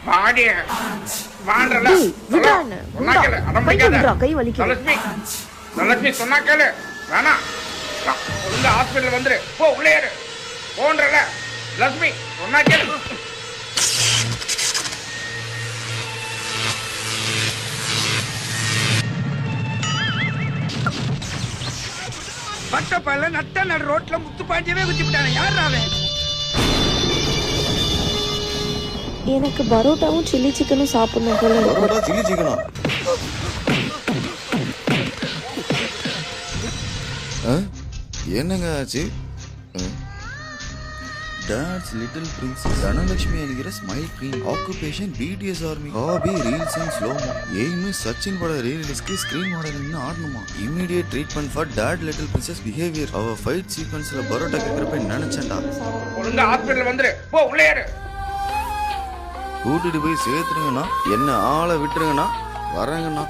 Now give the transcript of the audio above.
வாடி வாண்டல சொன்னா கேளு அடம் பிடிக்காத கை வலிக்குது. தனலட்சுமி சொன்னா கேளு வேணா ஒழுங்கா ஹாஸ்பிடல் வந்துரு போ உள்ளே ஏறு போன்றல லட்சுமி சொன்னா கேளு. பட்டப்பல்ல நட்ட நடு ரோட்ல முத்து பாண்டியவே குத்தி விட்டானே யார் அவன்? எனக்கு பரோட்டாவும் சில்லி சிக்கனும் சாப்பிடணும் போல இருக்கு. பரோட்டா சில்லி சிக்கனா? என்னங்க ஆச்சு? Dad's Little Princess. Dhanalakshmi என்கிற smile queen. Occupation BTS Army. Hobby reels and slow mo. Aim Sachin பட ரீலிஸ்க்கு ஸ்கிரீன் மாடல் நின்னு ஆடணுமா? Immediate treatment for Dad Little Princess behavior. அவ ஃபைட் சீக்வென்ஸ்ல பரோட்டா கேக்குறப்ப நினைச்சேன்டா. ஒழுங்கா ஹாஸ்பிடல் வந்துரு போ உள்ளே ஏறு. கூட்டிட்டு போய் சேர்த்துருங்கண்ணா, என்ன ஆளை விட்டுருங்கண்ணா, வரேங்கண்ணா.